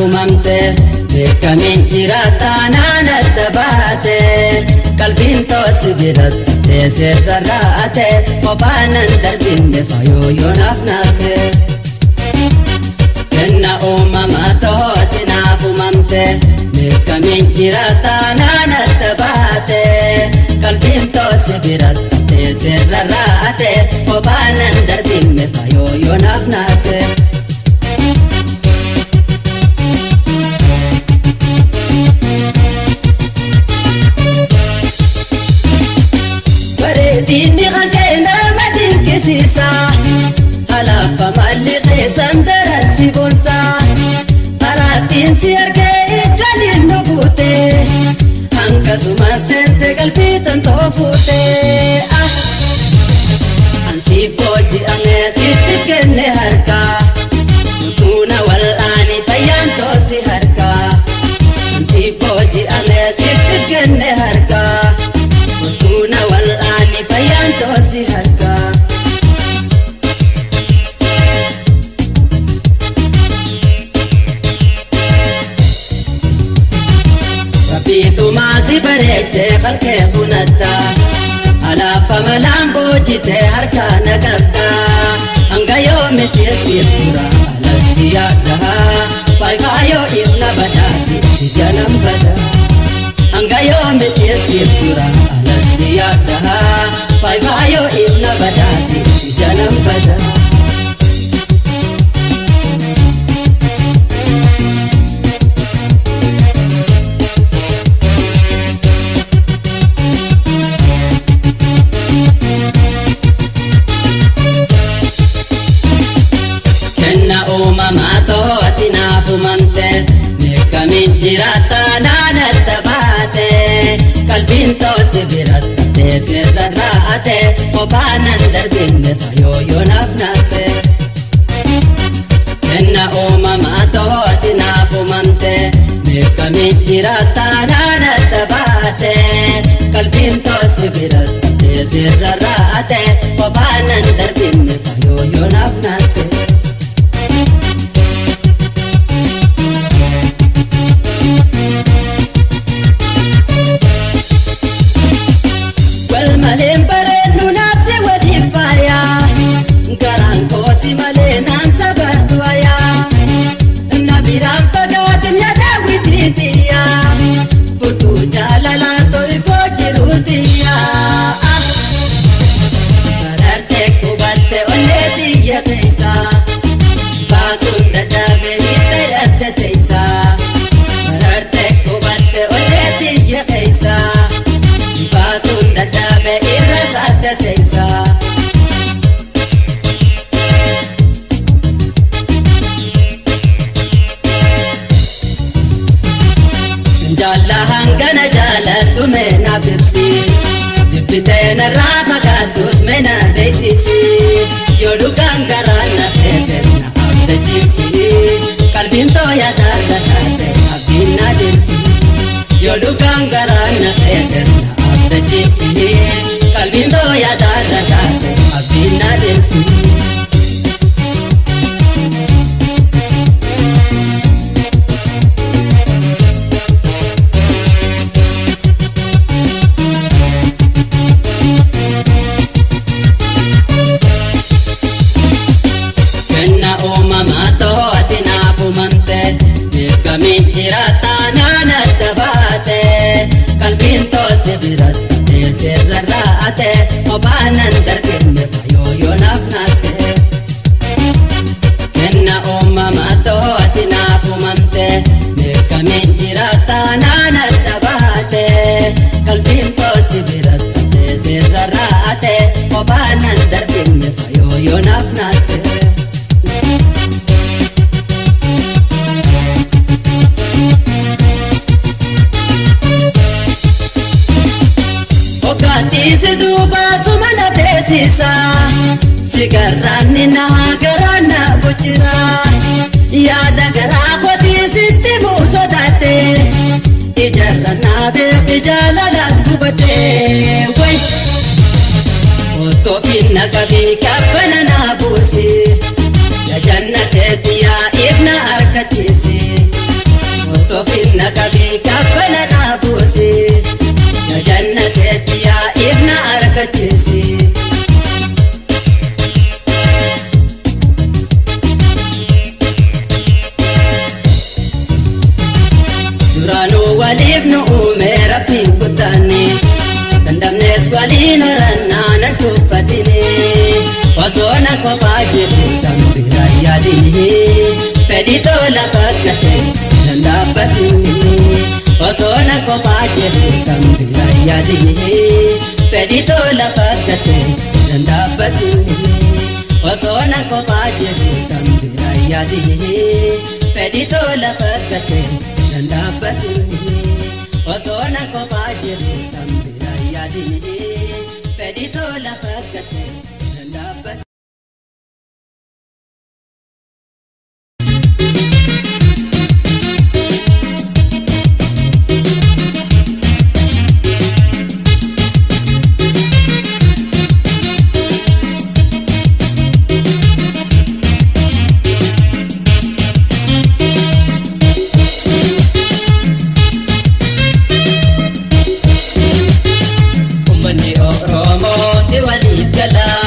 naafumamte beekamin jiraata naannatti baate qalbiin toosi biratte sirra raate kopaanan darbinne fayyoo naaf naate kenna uumamaa tooti naafumamte beekamin jiraata naannatti baate qalbiin toosi biratte sirra raate kopaanan darbinne fayyoo naaf naate dini khakena madin kisisa halafa malli sandaran sibonsa paratin sirke jalin nubute hanga suma sente galpitan tofute ansi koji ame sitif kenne harka tuna wal ani fayan tosi harka ansi koji ame sitif kenne harka tuna wal ani fayan tosi harka rabitu mazi bareche khalke funata ala famalam bojite harka nagabda anga yomi tiesira ala siyada fayo ibna badasi janam bada anga yomi tiesira ala siyada fayo ibna badasi janam bada naafumamte beekamin jiraata naannatti baate qalbiin toosi biratte sirra raate kopaanan darbinne fayyoo naaf naate kenna uumamaa tooti naafumamte beekamin jiraata naannatti baate qalbiin toosi biratte sirra raate kopaanan darbinne fayyoo naaf naate malen barenu nafsi wadifaya garan kosi malenan sabatuaya nabiran pagatin ya dawitiya futu jalala to iko jirutiya bararte kubatte oleti ya kaisa basunda dabe hidayat teisa bararte kubatte oleti ya kaisa basunda dabe irasat teisa jalla hangana jalatu mena bibsi jibbitena rafagatus mena besisi yodu kangarana tetena abda jinsi kalbin to ya dalate abina jinsi yodu kangarana tetena abda jinsi kalbin to ya dalate abina jinsi beekamin jiraata naannatti baate qalbiin toosi biratte sirra raate kopaanan darbinne fayyoo naaf naate kenna uumamaa tooti naafumamte beekamin jiraata naannatti baate qalbiin toosi biratte sirra raate kopaanan darbinne fayyoo naaf naate Tisi duba sumana pesisa sigarani na garana buchira yada gara ko tisi timu sodate ijarana be ijala la dubate wai oto finna kabi kabana na busi ya jannate tiya ibna arkatisi waliin horannaan tuffatini Osoona kophaa jiru kan biraa yaadini Fedhii tola fakkate nan dhaabbatini Osoona kophaa jiru kan biraa yaadini Fedhii tola fakkate nan dhaabbatini Osoona kophaa jiru kan biraa yaadini Fedhii tola fakkate nan dhaabbatini Osoona kophaa jiru kan biraa yaadini Fedhii tola fakkate nan dhaabbatini Oromo, the Wali Gala.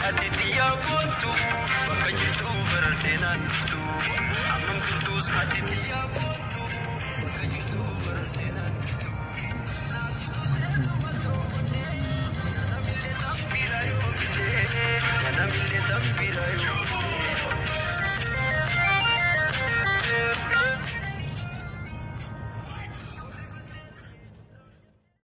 Aditya Botu, Bakayitu Verdenatu, Amam Tutus Aditya Botu, Bakayitu Verdenatu. Yanamile Tampirayo,